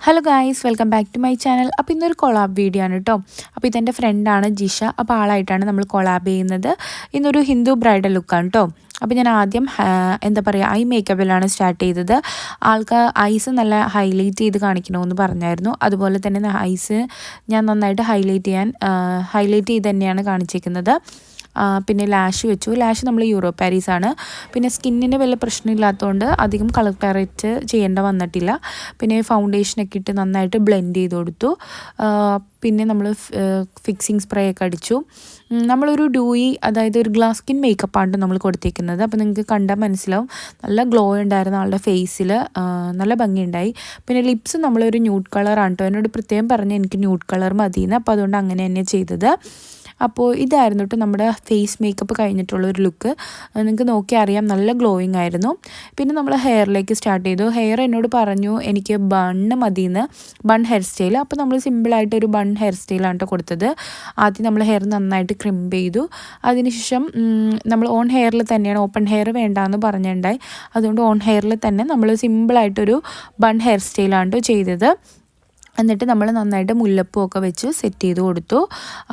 Hello guys, welcome back to my channel. അപ്പോൾ ഇന്നൊരു collab video ആണ് കേട്ടോ. അപ്പോൾ ഇതെൻ്റെ ഫ്രണ്ടാണ് ജിഷ. അപ്പോൾ ആളായിട്ടാണ് നമ്മൾ കൊളാബ് ചെയ്യുന്നത്. ഇന്നൊരു ഹിന്ദു ബ്രൈഡൽ ലുക്കാണ് കേട്ടോ. അപ്പോൾ ഞാൻ ആദ്യം എന്താ പറയുക, ഐ മേക്കപ്പിലാണ് സ്റ്റാർട്ട് ചെയ്തത്. ആൾക്ക് ഐസ് നല്ല ഹൈലൈറ്റ് ചെയ്ത് കാണിക്കണമെന്ന് പറഞ്ഞായിരുന്നു. അതുപോലെ തന്നെ ഐസ് ഞാൻ നന്നായിട്ട് ഹൈലൈറ്റ് ചെയ്ത് തന്നെയാണ് കാണിച്ചിരിക്കുന്നത്. പിന്നെ ലാഷ് വെച്ചു. ലാഷ് നമ്മൾ യൂറോ പാരീസ് ആണ്. പിന്നെ സ്കിന്നിന് വല്ല പ്രശ്നമില്ലാത്തതുകൊണ്ട് അധികം കളർ കറക്റ്റ് ചെയ്യേണ്ട വന്നിട്ടില്ല. പിന്നെ ഫൗണ്ടേഷനൊക്കെ ഇട്ട് നന്നായിട്ട് ബ്ലെൻഡ് ചെയ്ത് കൊടുത്തു. പിന്നെ നമ്മൾ ഫിക്സിങ് സ്പ്രേ ഒക്കെ അടിച്ചു. നമ്മളൊരു ഡൂയി, അതായത് ഒരു ഗ്ലാസ് സ്കിൻ മേക്കപ്പാണ് നമ്മൾ കൊടുത്തേക്കുന്നത്. അപ്പോൾ നിങ്ങൾക്ക് കണ്ടാൽ മനസ്സിലാവും, നല്ല ഗ്ലോ ഉണ്ടായിരുന്നു ആളുടെ ഫേസിൽ, നല്ല ഭംഗിയുണ്ടായി. പിന്നെ ലിപ്സ് നമ്മളൊരു ന്യൂഡ് കളറാണ് കേട്ടോ. എന്നോട് പ്രത്യേകം പറഞ്ഞ് എനിക്ക് ന്യൂഡ് കളർ മതിയെന്ന്. അപ്പോൾ അതുകൊണ്ട് അങ്ങനെ തന്നെ ചെയ്തത്. അപ്പോൾ ഇതായിരുന്നു കേട്ടോ നമ്മുടെ ഫേസ് മേക്കപ്പ് കഴിഞ്ഞിട്ടുള്ളൊരു ലുക്ക്. നിങ്ങൾക്ക് നോക്കിയാൽ അറിയാം, നല്ല ഗ്ലോയിങ് ആയിരുന്നു. പിന്നെ നമ്മൾ ഹെയറിലേക്ക് സ്റ്റാർട്ട് ചെയ്തു. ഹെയർ എന്നോട് പറഞ്ഞു എനിക്ക് ബണ്ണ് മതിയെന്ന്, ബൺ ഹെയർ സ്റ്റൈൽ. അപ്പോൾ നമ്മൾ സിമ്പിളായിട്ടൊരു ബൺ ഹെയർ സ്റ്റൈലാണ് കേട്ടോ കൊടുത്തത്. ആദ്യം നമ്മൾ ഹെയർ നന്നായിട്ട് ക്രിംപ് ചെയ്തു. അതിനുശേഷം നമ്മൾ ഓൺ ഹെയറിൽ തന്നെയാണ്, ഓപ്പൺ ഹെയർ വേണ്ടാന്ന് പറഞ്ഞിട്ടുണ്ടായി. അതുകൊണ്ട് ഓൺ ഹെയറിൽ തന്നെ നമ്മൾ സിമ്പിളായിട്ടൊരു ബൺ ഹെയർ സ്റ്റൈലാണ് കേട്ടോ ചെയ്തത്. എന്നിട്ട് നമ്മൾ നന്നായിട്ട് മുല്ലപ്പൂ ഒക്കെ വെച്ച് സെറ്റ് ചെയ്ത് കൊടുത്തു.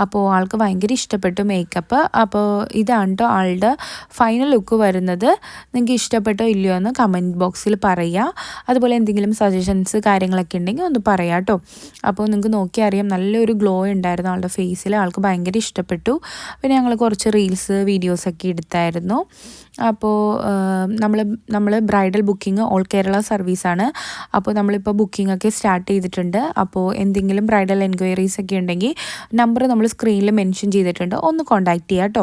അപ്പോൾ ആൾക്ക് ഭയങ്കര ഇഷ്ടപ്പെട്ടു മേക്കപ്പ്. അപ്പോൾ ഇതാണ് കേട്ടോ ആളുടെ ഫൈനൽ ലുക്ക് വരുന്നത്. നിങ്ങൾക്ക് ഇഷ്ടപ്പെട്ടോ ഇല്ലയോ എന്ന് കമൻറ്റ് ബോക്സിൽ പറയുക. അതുപോലെ എന്തെങ്കിലും സജഷൻസ് കാര്യങ്ങളൊക്കെ ഉണ്ടെങ്കിൽ ഒന്ന് പറയാം കേട്ടോ. അപ്പോൾ നിങ്ങൾക്ക് നോക്കിയാൽ അറിയാം, നല്ലൊരു ഗ്ലോ ഉണ്ടായിരുന്നു ആളുടെ ഫേസിൽ. ആൾക്ക് ഭയങ്കര ഇഷ്ടപ്പെട്ടു. പിന്നെ ഞങ്ങൾ കുറച്ച് റീൽസ് വീഡിയോസൊക്കെ എടുത്തായിരുന്നു. അപ്പോൾ നമ്മൾ ബ്രൈഡൽ ബുക്കിംഗ് ഓൾ കേരള സർവീസാണ്. അപ്പോൾ നമ്മളിപ്പോൾ ബുക്കിംഗ് ഒക്കെ സ്റ്റാർട്ട് ചെയ്തിട്ടുണ്ട്. അപ്പോൾ എന്തെങ്കിലും ബ്രൈഡൽ എൻക്വയറീസ് ഒക്കെ ഉണ്ടെങ്കിൽ നമ്പർ നമ്മൾ സ്ക്രീനിൽ മെൻഷൻ ചെയ്തിട്ടുണ്ട്, ഒന്ന് കോൺടാക്റ്റ് ചെയ്യുക കേട്ടോ.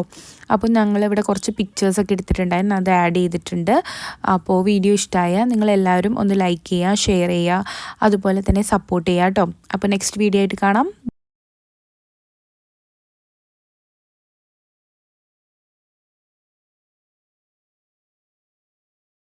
അപ്പോൾ ഞങ്ങളിവിടെ കുറച്ച് പിക്ചേഴ്സൊക്കെ എടുത്തിട്ടുണ്ടായിരുന്നു, അത് ആഡ് ചെയ്തിട്ടുണ്ട്. അപ്പോൾ വീഡിയോ ഇഷ്ടമായ നിങ്ങളെല്ലാവരും ഒന്ന് ലൈക്ക് ചെയ്യുക, ഷെയർ ചെയ്യുക, അതുപോലെ തന്നെ സപ്പോർട്ട് ചെയ്യുക കേട്ടോ. അപ്പോൾ നെക്സ്റ്റ് വീഡിയോ ആയിട്ട് കാണാം.